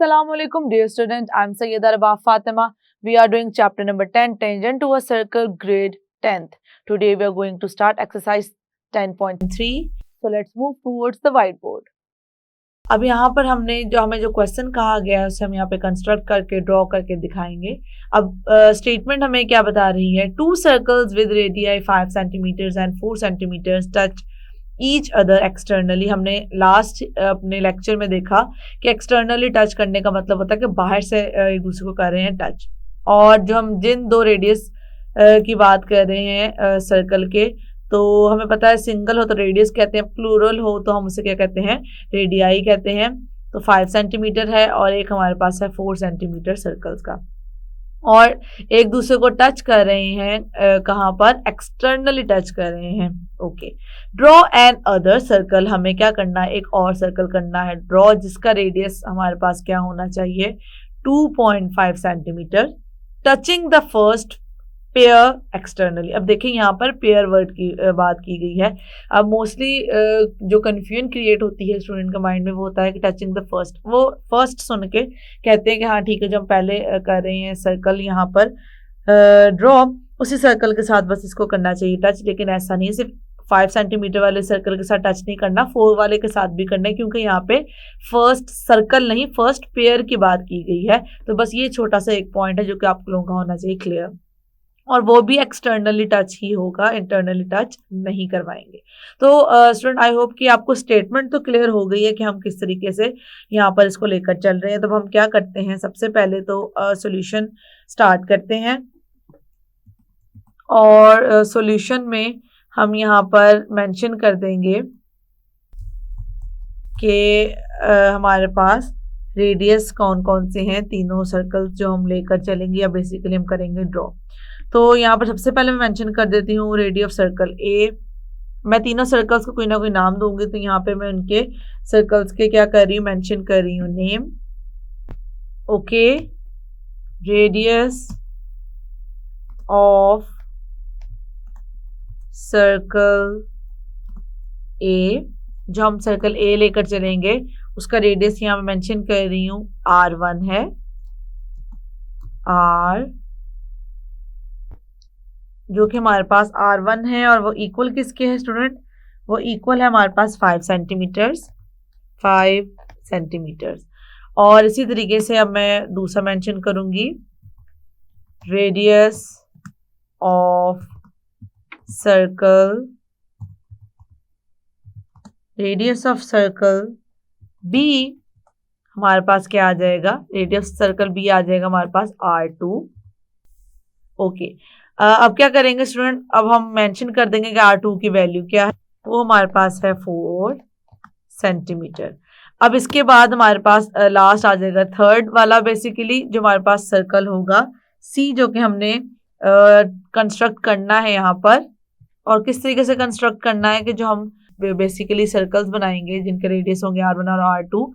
Assalamualaikum dear student, I'm Sayyida Rabah Fatima. We are doing chapter number 10, Tangent to a Circle, grade 10th. Today we are going to start exercise 10.3. So let's move towards the whiteboard. अब यहाँ पर हमें जो question कहा गया है उसे हम यहाँ पे कंस्ट्रक्ट करके ड्रॉ करके दिखाएंगे। अब स्टेटमेंट हमें क्या बता रही है, 2 circles with radii 5 centimetres and 4 centimetres touch each other externally. हमने लास्ट अपने लेक्चर में देखा कि एक्सटर्नली टच करने का मतलब होता है कि बाहर से एक दूसरे को कर रहे हैं टच। और जो हम जिन 2 रेडियस की बात कर रहे हैं सर्कल के, तो हमें पता है सिंगल हो तो रेडियस कहते हैं, प्लूरल हो तो हम उसे क्या कहते हैं, रेडियाई कहते हैं। तो 5 सेंटीमीटर है और एक हमारे पास है 4 सेंटीमीटर सर्कल्स का, और एक दूसरे को टच कर रहे हैं कहाँ पर, एक्सटर्नली टच कर रहे हैं। Okay, draw an other circle, हमें क्या करना है, एक और सर्कल करना है ड्रॉ जिसका रेडियस हमारे पास क्या होना चाहिए, 2.5 centimetre, touching the first pair externally. अब देखें यहाँ पर पेयर वर्ड की बात की गई है। अब मोस्टली जो कन्फ्यूजन क्रिएट होती है स्टूडेंट के माइंड में वो होता है कि टचिंग द फर्स्ट, वो फर्स्ट सुन के कहते हैं कि हाँ ठीक है, जो हम पहले कर रहे हैं सर्कल यहाँ पर ड्रॉ, उसी सर्कल के साथ बस इसको करना चाहिए टच। लेकिन ऐसा नहीं है, सिर्फ 5 सेंटीमीटर वाले सर्कल के साथ टच नहीं करना, 4 वाले के साथ भी करना है, क्योंकि यहाँ पे फर्स्ट सर्कल नहीं फर्स्ट पेयर की बात की गई है। तो बस ये छोटा सा एक पॉइंट है जो कि आप लोगों का होना चाहिए क्लियर, और वो भी एक्सटर्नली टच ही होगा, इंटरनली टच नहीं करवाएंगे। तो स्टूडेंट आई होप कि आपको स्टेटमेंट तो क्लियर हो गई है कि हम किस तरीके से यहाँ पर इसको लेकर चल रहे हैं। तो हम क्या करते हैं, सबसे पहले तो सॉल्यूशन स्टार्ट करते हैं, और सॉल्यूशन में हम यहाँ पर मेंशन कर देंगे कि हमारे पास रेडियस कौन कौन से हैं, तीनों सर्कल्स जो हम लेकर चलेंगे या बेसिकली हम करेंगे ड्रॉ। तो यहाँ पर सबसे पहले मैं मेंशन कर देती हूँ रेडियस ऑफ सर्कल ए। मैं तीनों सर्कल्स को कोई ना कोई नाम दूंगी, तो यहाँ पे मैं उनके सर्कल्स के क्या कर रही हूँ, मेंशन कर रही हूँ name. Okay, radius of circle A, जो हम सर्कल ए लेकर चलेंगे उसका रेडियस यहाँ मैं मेंशन कर रही हूँ R1 है, R जो कि हमारे पास R1 है, और वो इक्वल किसके है स्टूडेंट, वो इक्वल है हमारे पास 5 सेंटीमीटर्स, 5 सेंटीमीटर्स। और इसी तरीके से अब मैं दूसरा मेंशन करूंगी radius of circle, radius of circle b हमारे पास क्या आ जाएगा, रेडियस सर्कल बी आ जाएगा हमारे पास R2। ओके, अब क्या करेंगे स्टूडेंट, अब हम मेंशन कर देंगे कि R2 की वैल्यू क्या है, वो हमारे पास है 4 सेंटीमीटर। अब इसके बाद हमारे पास लास्ट आ जाएगा थर्ड वाला, बेसिकली जो हमारे पास सर्कल होगा C, जो कि हमने कंस्ट्रक्ट करना है यहाँ पर। और किस तरीके से कंस्ट्रक्ट करना है कि जो हम बेसिकली सर्कल्स बनाएंगे जिनके रेडियस होंगे R1 और R2,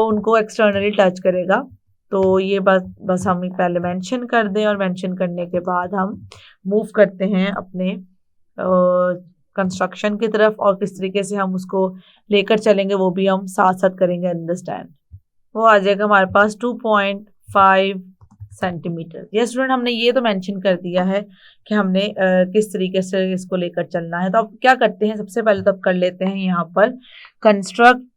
उनको एक्सटर्नली टच करेगा। तो ये बस हम पहले मेंशन कर दें, और मेंशन करने के बाद हम मूव करते हैं अपने कंस्ट्रक्शन की तरफ, और किस तरीके से हम उसको लेकर चलेंगे वो भी हम साथ साथ करेंगे अंडरस्टैंड। वो आ जाएगा हमारे पास 2.5 सेंटीमीटर। ये स्टूडेंट हमने ये तो मेंशन कर दिया है कि हमने किस तरीके से इसको लेकर चलना है। तो अब क्या करते हैं, सबसे पहले तो अब कर लेते हैं यहाँ पर कंस्ट्रक्ट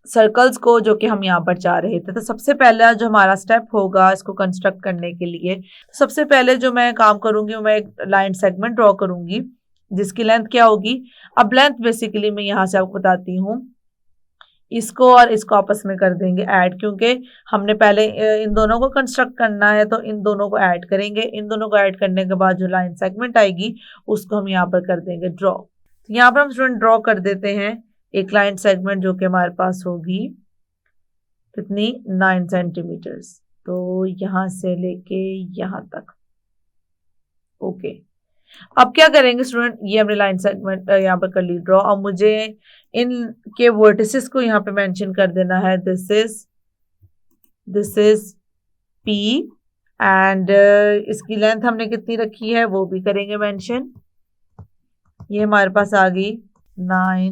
सर्कल्स को, जो कि हम यहाँ पर चाह रहे थे। तो सबसे पहला जो हमारा स्टेप होगा इसको कंस्ट्रक्ट करने के लिए, सबसे पहले जो मैं काम करूंगी मैं एक लाइन सेगमेंट ड्रॉ करूंगी जिसकी लेंथ क्या होगी। अब लेंथ बेसिकली मैं यहाँ से आपको बताती हूँ, इसको और इसको आपस में कर देंगे ऐड, क्योंकि हमने पहले इन दोनों को कंस्ट्रक्ट करना है, तो इन दोनों को ऐड करेंगे। इन दोनों को ऐड करने के बाद जो लाइन सेगमेंट आएगी उसको हम यहाँ पर कर देंगे ड्रॉ। तो यहाँ पर हम स्टूडेंट ड्रॉ कर देते हैं एक लाइन सेगमेंट जो कि हमारे पास होगी कितनी, 9 सेंटीमीटर्स, तो यहाँ से लेके यहाँ तक। ओके, अब क्या करेंगे स्टूडेंट, ये हमने लाइन सेगमेंट यहाँ पर कर ली ड्रॉ। अब मुझे इन के वर्टिसेस को यहाँ पे मेंशन कर देना है, दिस इज P, एंड इसकी लेंथ हमने कितनी रखी है वो भी करेंगे मेंशन। ये हमारे पास आ गई 9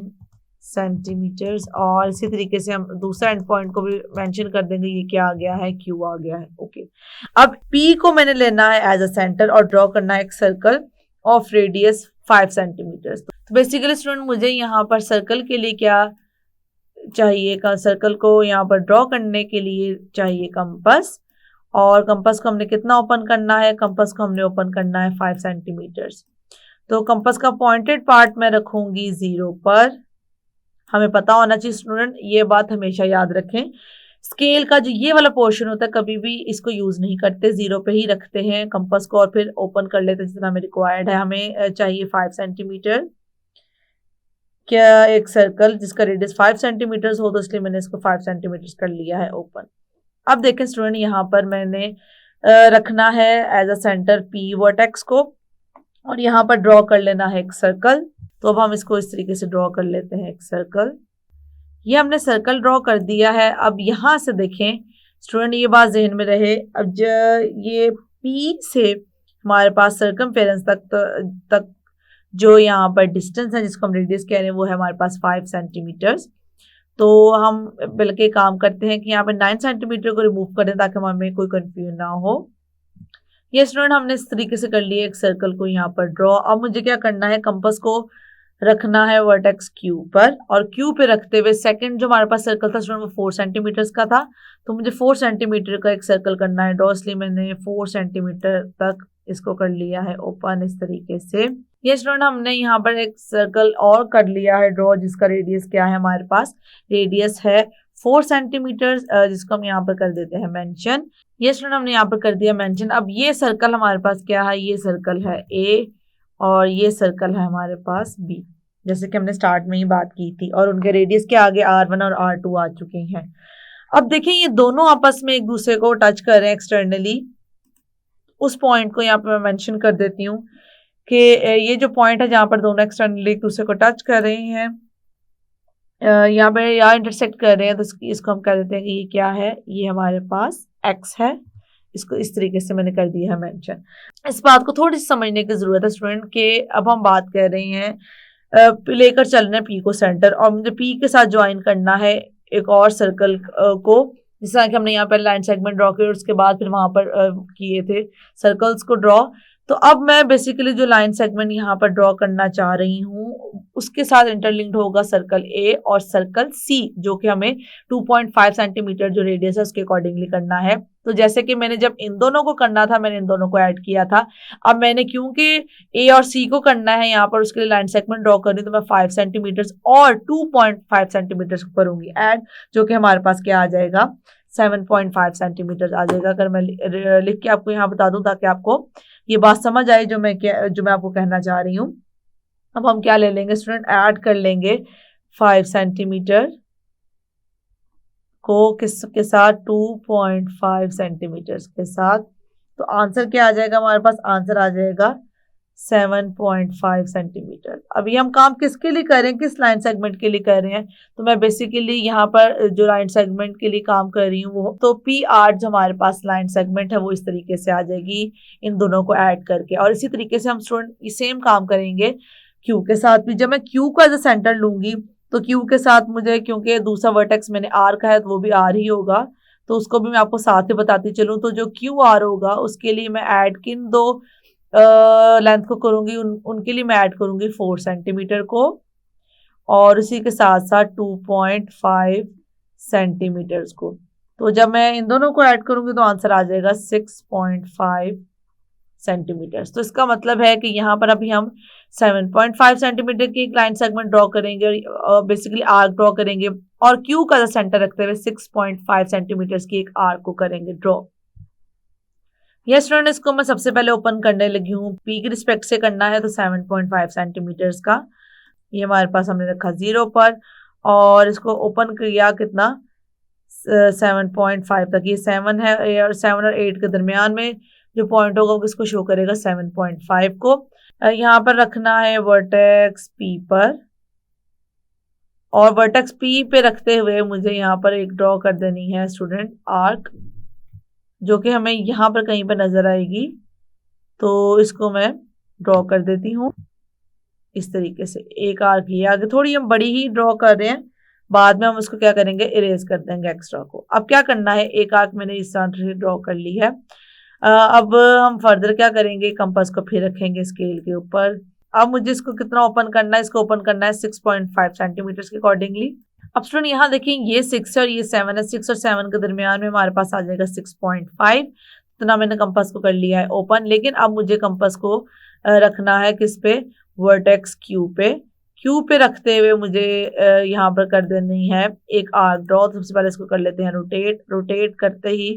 सेंटीमीटर्स। और इसी तरीके से हम दूसरा एंड पॉइंट को भी मेंशन कर देंगे, ये क्या आ गया है, क्यू आ गया है। ओके, अब पी को मैंने लेना है एज अ सेंटर और ड्रॉ करना है एक सर्कल ऑफ रेडियस 5 सेंटीमीटर्स। तो बेसिकली स्टूडेंट मुझे यहाँ पर सर्कल के लिए क्या चाहिए, का सर्कल को यहाँ पर ड्रॉ करने के लिए चाहिए कंपास। और कंपास को हमने कितना ओपन करना है, कंपास को हमने ओपन करना है 5 सेंटीमीटर्स। तो कंपास का पॉइंटेड पार्ट मैं रखूंगी 0 पर। हमें पता होना चाहिए स्टूडेंट, ये बात हमेशा याद रखें, स्केल का जो ये वाला पोर्शन होता है कभी भी इसको यूज नहीं करते, 0 पे ही रखते हैं कंपास को और फिर ओपन कर लेते हैं जितना हमें रिक्वायर्ड है। हमें चाहिए 5 सेंटीमीटर, क्या एक सर्कल जिसका रेडियस 5 सेंटीमीटर हो, तो इसलिए मैंने इसको 5 सेंटीमीटर कर लिया है ओपन। अब देखें स्टूडेंट, यहाँ पर मैंने रखना है as a centre p vertex को और यहाँ पर ड्रॉ कर लेना है एक सर्कल। तो अब हम इसको इस तरीके से ड्रॉ कर लेते हैं एक सर्कल। ये हमने सर्कल ड्रॉ कर दिया है। अब यहाँ से देखें स्टूडेंट, ये बात जहन में रहे, अब ये पी से हमारे पास सर्कमफेरेंस तक जो यहाँ पर डिस्टेंस है जिसको हम रेडियस कह रहे हैं वो है हमारे पास 5 सेंटीमीटर्स। तो हम बल्कि काम करते हैं कि यहाँ पे 9 सेंटीमीटर को रिमूव कर दें ताकि हमें कोई कंफ्यूजन ना हो। ये स्टूडेंट हमने इस तरीके से कर लिया एक सर्कल को यहाँ पर ड्रॉ। अब मुझे क्या करना है, कंपास को रखना है वर्टेक्स क्यू पर और क्यू पे रखते हुए सेकंड जो हमारे पास सर्कल था स्टूडेंट वो 4 सेंटीमीटर का था, तो मुझे 4 सेंटीमीटर का एक सर्कल करना है ड्रॉ, इसलिए मैंने 4 सेंटीमीटर तक इसको कर लिया है ओपन इस तरीके से। ये स्टूडेंट हमने यहाँ पर एक सर्कल और कर लिया है ड्रॉ जिसका रेडियस क्या है, हमारे पास रेडियस है 4 सेंटीमीटर, जिसको हम यहाँ पर कर देते हैं मेंशन। ये स्टूडेंट हमने यहाँ पर कर दिया मेंशन। अब ये सर्कल हमारे पास क्या है, ये सर्कल है ए और ये सर्कल है हमारे पास बी, जैसे कि हमने स्टार्ट में ही बात की थी, और उनके रेडियस के आगे R1 और R2 आ चुके हैं। अब देखें ये दोनों आपस में एक दूसरे को टच कर रहे हैं एक्सटर्नली, उस पॉइंट को यहाँ पे मैं मेंशन कर देती हूँ कि ये जो पॉइंट है जहाँ पर दोनों एक्सटर्नली एक दूसरे को टच कर रहे हैं, यहाँ पे यहाँ इंटरसेक्ट कर रहे हैं, तो इसको हम कह देते हैं कि ये क्या है, ये हमारे पास x है। इसको इस तरीके से मैंने कर दिया है मेंशन। इस बात को थोड़ी सी समझने की जरूरत है स्टूडेंट के अब हम बात कर रहे हैं लेकर चल रहे हैं पी को सेंटर और मुझे पी के साथ ज्वाइन करना है एक और सर्कल को, जिस तरह कि हमने यहाँ पर लाइन सेगमेंट ड्रॉ किया और उसके बाद फिर वहां पर किए थे सर्कल्स को ड्रॉ। तो अब मैं बेसिकली जो लाइन सेगमेंट यहाँ पर ड्रॉ करना चाह रही हूँ उसके साथ इंटरलिंक्ड होगा सर्कल ए और सर्कल सी, जो कि हमें 2.5 सेंटीमीटर जो रेडियस है उसके अकॉर्डिंगली करना है। तो जैसे कि मैंने जब इन दोनों को करना था मैंने इन दोनों को ऐड किया था, अब मैंने क्योंकि ए और सी को करना है यहाँ पर उसके लिए लाइन सेगमेंट ड्रॉ करनी, तो मैं 5 सेंटीमीटर और 2.5 सेंटीमीटर करूंगी ऐड, जो कि हमारे पास क्या आ जाएगा 7.5 सेंटीमीटर आ जाएगा। अगर मैं लिख के आपको यहाँ बता दूं ताकि आपको ये बात समझ आए जो मैं आपको कहना चाह रही हूँ। अब हम क्या ले लेंगे स्टूडेंट, ऐड कर लेंगे 5 सेंटीमीटर को किसके साथ 2.5 सेंटीमीटर के साथ, तो आंसर क्या आ जाएगा हमारे पास, आंसर आ जाएगा 7.5 सेंटीमीटर। अभी हम काम किसके लिए कर रहे हैं, किस लाइन सेगमेंट के लिए कर रहे हैं, तो मैं बेसिकली यहाँ पर जो लाइन सेगमेंट के लिए काम कर रही हूँ वो तो P8 जो हमारे पास लाइन सेगमेंट है वो इस तरीके से आ जाएगी इन दोनों को ऐड करके। और इसी तरीके से हम स्टूडेंट सेम काम करेंगे क्यू के साथ भी। जब मैं क्यू को एज अ सेंटर लूंगी तो क्यू के साथ मुझे, क्योंकि दूसरा वर्टेक्स मैंने आर का है तो वो भी आर ही होगा, तो उसको भी मैं आपको साथ ही बताती चलूँ। तो जो क्यू आर होगा उसके लिए मैं ऐड किन दो लेंथ को करूंगी, उनके लिए मैं ऐड करूंगी 4 सेंटीमीटर को और उसी के साथ साथ 2.5 सेंटीमीटर को। तो जब मैं इन दोनों को ऐड करूंगी तो आंसर आ जाएगा 6.5 सेंटीमीटर। तो इसका मतलब है कि यहाँ पर अभी हम 7.5 सेंटीमीटर की एक लाइन सेगमेंट ड्रॉ करेंगे और बेसिकली आर्क ड्रॉ करेंगे और क्यू का सेंटर रखते हुए 6.5 सेंटीमीटर की एक आर्क को करेंगे ड्रॉ। यस स्टूडेंट, इसको मैं सबसे पहले ओपन करने लगी हूँ, पी की रिस्पेक्ट से करना है तो 7.5 सेंटीमीटर का ये हमारे पास हमने रखा 0 पर और इसको ओपन किया कितना 7.5 तक। ये 7 है और 7 और 8 के दरमियान में जो पॉइंट होगा वो किसको शो करेगा 7.5 को। यहाँ पर रखना है वर्टेक्स पी पर और वर्टेक्स पी पे रखते हुए मुझे यहाँ पर एक ड्रॉ कर देनी है स्टूडेंट आर्क, जो कि हमें यहाँ पर कहीं पर नजर आएगी, तो इसको मैं ड्रॉ कर देती हूँ इस तरीके से एक आर्क ये आगे, थोड़ी हम बड़ी ही ड्रॉ कर रहे हैं, बाद में हम उसको क्या करेंगे, इरेज कर देंगे एक्स्ट्रा को। अब क्या करना है, एक आर्क मैंने इस तरह से ड्रॉ कर ली है। अब हम फर्दर क्या करेंगे, कंपास को फिर रखेंगे स्केल के ऊपर। अब मुझे इसको कितना ओपन करना है, इसको ओपन करना है 6.5 सेंटीमीटर के अकॉर्डिंगली। अब स्टूडेंट यहाँ देखिए ये 6 है और ये 7 है, 6 और 7 के दरमियान में हमारे पास आ जाएगा 6.5। इतना मैंने कंपास को कर लिया है ओपन। लेकिन अब मुझे कंपास को रखना है किस पे, वर्टेक्स क्यू पे। क्यू पे रखते हुए मुझे यहाँ पर कर देनी है एक आर्क ड्रॉ। सबसे पहले इसको कर लेते हैं रोटेट। रोटेट करते ही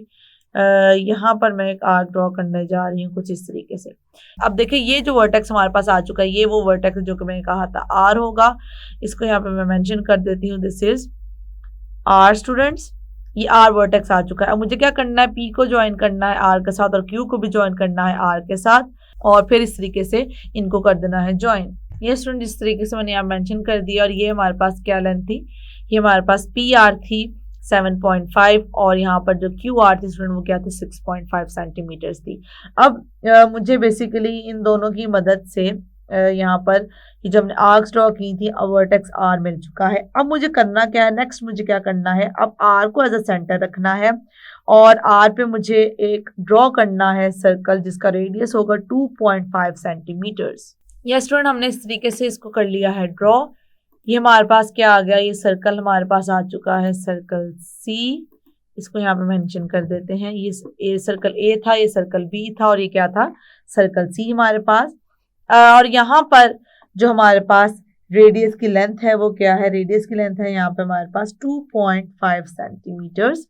यहाँ पर मैं एक आर्क ड्रॉ करने जा रही हूँ कुछ इस तरीके से। अब देखिए ये जो वर्टेक्स हमारे पास आ चुका है, ये वो वर्टेक्स जो कि मैंने कहा था आर होगा। इसको यहाँ पे मैं मेंशन कर देती हूँ, दिस इज आर स्टूडेंट्स। ये आर वर्टेक्स आ चुका है। अब मुझे क्या करना है, पी को ज्वाइन करना है आर के साथ और क्यू को भी ज्वाइन करना है आर के साथ, और फिर इस तरीके से इनको कर देना है ज्वाइन। ये स्टूडेंट जिस तरीके से मैंने यहाँ मेंशन कर दिया। और ये हमारे पास क्या लेंथ थी, ये हमारे पास पी आर थी 7.5 और यहाँ पर जो क्यू आर थी स्टूडेंट वो क्या थी 6.5 सेंटीमीटर थी। अब मुझे बेसिकली इन दोनों की मदद से यहाँ पर कि जब हमने आर्क्स ड्रॉ की थी, अब वर्टेक्स आर मिल चुका है। अब मुझे करना क्या है, नेक्स्ट मुझे क्या करना है, अब आर को एज अ सेंटर रखना है और आर पे मुझे एक ड्रॉ करना है सर्कल जिसका रेडियस होगा 2.5 सेंटीमीटर्स। यस स्टूडेंट, हमने इस तरीके से इसको कर लिया है ड्रॉ। ये हमारे पास क्या आ गया, ये सर्कल हमारे पास आ चुका है, सर्कल सी। इसको यहाँ पे मेंशन कर देते हैं। ये सर्कल ए था, ये सर्कल बी था और ये क्या था, सर्कल सी हमारे पास। और यहाँ पर जो हमारे पास रेडियस की लेंथ है वो क्या है, रेडियस की लेंथ है यहाँ पे हमारे पास 2.5 सेंटीमीटर्स।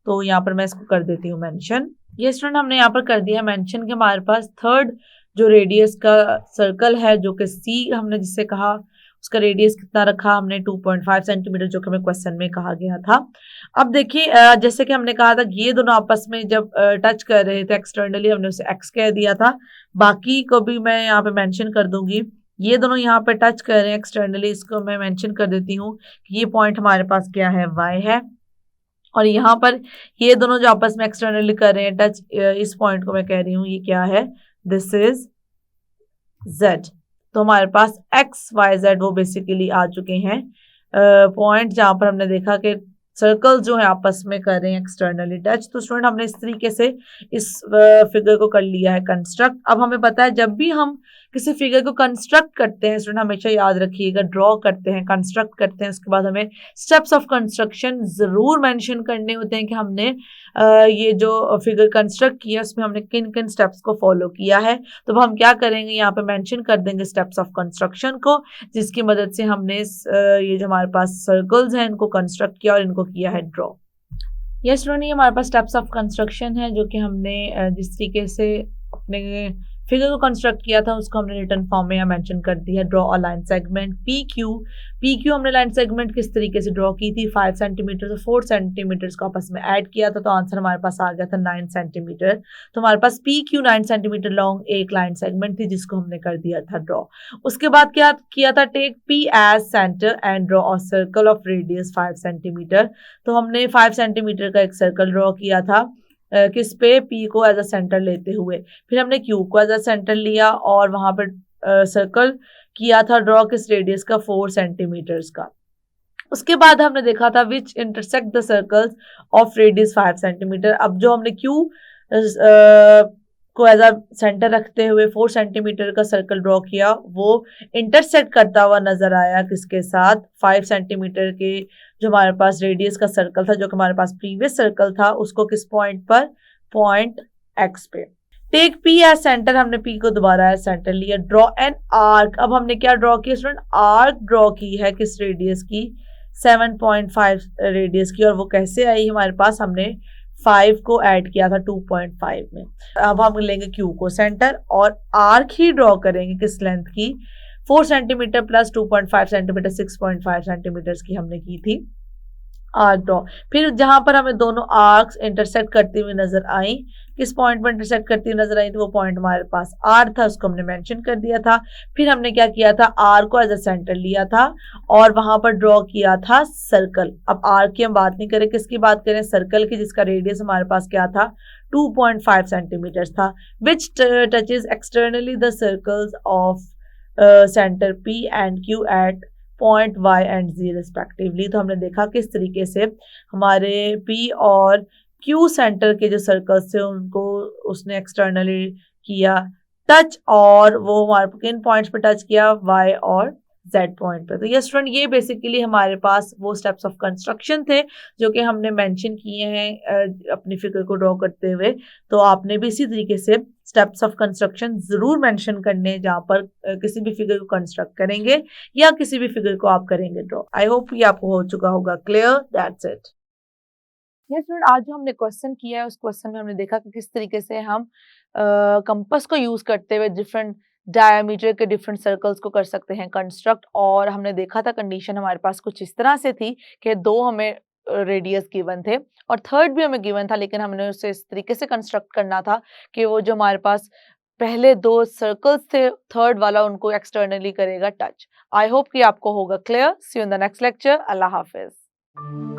तो यहाँ पर मैं इसको कर देती हूँ मेंशन। ये स्टूडेंट हमने यहाँ पर कर दिया मेंशन कि हमारे पास थर्ड जो रेडियस का सर्कल है जो कि सी हमने जिससे कहा, उसका रेडियस कितना रखा हमने 2.5 सेंटीमीटर, जो कि हमें क्वेश्चन में कहा गया था। अब देखिए जैसे कि हमने कहा था ये दोनों आपस में जब टच कर रहे थे एक्सटर्नली, हमने उसे एक्स कह दिया था। बाकी को भी मैं यहाँ पे मेंशन कर दूंगी। ये दोनों यहाँ पे टच कर रहे हैं एक्सटर्नली, इसको मैं मेंशन कर देती हूँ कि ये पॉइंट हमारे पास क्या है, वाई है। और यहाँ पर ये दोनों जो आपस में एक्सटर्नली कर रहे हैं टच, इस पॉइंट को मैं कह रही हूँ ये क्या है, दिस इज जेड। तो हमारे पास एक्स वाई जेड वो बेसिकली आ चुके हैं पॉइंट जहां पर हमने देखा कि सर्कल जो है आपस में कर रहे हैं एक्सटर्नली टच। तो स्टूडेंट हमने इस तरीके से इस फिगर को कर लिया है कंस्ट्रक्ट। अब हमें पता है जब भी हम किसी फिगर को कंस्ट्रक्ट करते हैं स्टूडेंट, हमेशा याद रखिएगा, ड्रॉ करते हैं, कंस्ट्रक्ट करते हैं, उसके बाद हमें स्टेप्स ऑफ कंस्ट्रक्शन जरूर मेंशन करने होते हैं कि हमने ये जो फिगर कंस्ट्रक्ट किया उसमें हमने किन किन स्टेप्स को फॉलो किया है। तो हम क्या करेंगे, यहाँ पे मेंशन कर देंगे स्टेप्स ऑफ कंस्ट्रक्शन को, जिसकी मदद से हमने ये जो हमारे पास सर्कल्स हैं इनको कंस्ट्रक्ट किया और इनको किया है ड्रॉ। यस स्टूडेंट, ये हमारे पास स्टेप्स ऑफ कंस्ट्रक्शन है जो कि हमने जिस तरीके से अपने फिगर को कंस्ट्रक्ट किया था उसको हमने रिटर्न फॉर्म में यहाँ मेंशन कर दिया है। Draw a line segment P Q हमने लाइन सेगमेंट किस तरीके से ड्रॉ की थी, 5 सेंटीमीटर और 4 सेंटीमीटर को आपस में ऐड किया था, तो आंसर हमारे पास आ गया था 9 सेंटीमीटर। तो हमारे पास पी क्यू 9 सेंटीमीटर लॉन्ग एक लाइन सेगमेंट थी जिसको हमने कर दिया था ड्रॉ। उसके बाद क्या किया था, take p as centre and draw a circle of radius 5 centimetre. तो हमने 5 सेंटीमीटर का एक सर्कल ड्रॉ किया था किस पे, पी को एज अ सेंटर लेते हुए। फिर हमने क्यू को एज अ सेंटर लिया और वहां पर सर्कल किया था ड्रॉ किस रेडियस का, 4 सेंटीमीटर्स का। उसके बाद हमने देखा था विच intersect the circles of radius 5 centimetre. अब जो हमने क्यू को एज अ सेंटर रखते हुए 4 सेंटीमीटर का सर्कल ड्रॉ किया, वो इंटरसेक्ट करता हुआ नजर आया किसके साथ, 5 सेंटीमीटर के जो हमारे पास रेडियस का सर्कल था, जो कि हमारे पास प्रीवियस सर्कल था, उसको किस पॉइंट पर, पॉइंट एक्स पे। टेक पी एज सेंटर, हमने पी को दोबारा एज सेंटर लिया। ड्रॉ एन आर्क, अब हमने क्या ड्रॉ किया स्टूडेंट, आर्क ड्रॉ की है किस रेडियस की, 7.5 रेडियस की। और वो कैसे आई हमारे पास, हमने 5 को ऐड किया था 2.5 में। अब हम लेंगे क्यू को सेंटर और आर्क ही ड्रॉ करेंगे किस लेंथ की, 4 सेंटीमीटर प्लस 2.5 सेंटीमीटर 6.5 सेंटीमीटर की हमने की थी आर्क ड्रॉ। फिर जहां पर हमें दोनों आर्क्स इंटरसेक्ट करती हुई नजर आई, किस पॉइंट पर इंटरसेक्ट करती हुई नजर आई, तो वो पॉइंट हमारे पास आर था, उसको हमने मेंशन कर दिया था। फिर हमने क्या किया था, आर को एज अ सेंटर लिया था और वहां पर ड्रॉ किया था सर्कल। अब आर की हम बात नहीं करें, किसकी बात करें, सर्कल की, जिसका रेडियस हमारे पास क्या था, 2.5 सेंटीमीटर था, which touches externally the circles of centre P and Q at point Y and Z respectively. तो हमने देखा किस तरीके से हमारे P और Q सेंटर के जो सर्कल्स थे उनको उसने एक्सटर्नली किया टच, और वो हमारे किन पॉइंट्स पे टच किया, Y और Z पॉइंट पे। तो ये स्टूडेंट ये बेसिकली हमारे पास वो स्टेप्स ऑफ कंस्ट्रक्शन थे जो कि हमने मेंशन किए हैं अपनी फिगर को ड्रॉ करते हुए। तो आपने भी इसी तरीके से स्टेप्स ऑफ कंस्ट्रक्शन जरूर मेंशन करने जहाँ पर किसी भी फिगर को कंस्ट्रक्ट करेंगे या किसी भी फिगर को आप करेंगे ड्रॉ। आई होप ये आपको हो चुका होगा clear. That's it. Yes student, आज जो हमने क्वेश्चन किया है उस क्वेश्चन में हमने देखा कि किस तरीके से हम कंपास को यूज करते हुए डिफरेंट डायमीटर के डिफरेंट सर्कल्स को कर सकते हैं कंस्ट्रक्ट। और हमने देखा था कंडीशन हमारे पास कुछ इस तरह से थी कि दो हमें रेडियस गिवन थे और थर्ड भी हमें गिवन था, लेकिन हमने उसे इस तरीके से कंस्ट्रक्ट करना था कि वो जो हमारे पास पहले दो सर्कल्स थे थर्ड वाला उनको एक्सटर्नली करेगा टच। आई होप कि आपको होगा clear. See you in the next lecture. अल्लाह हाफिज।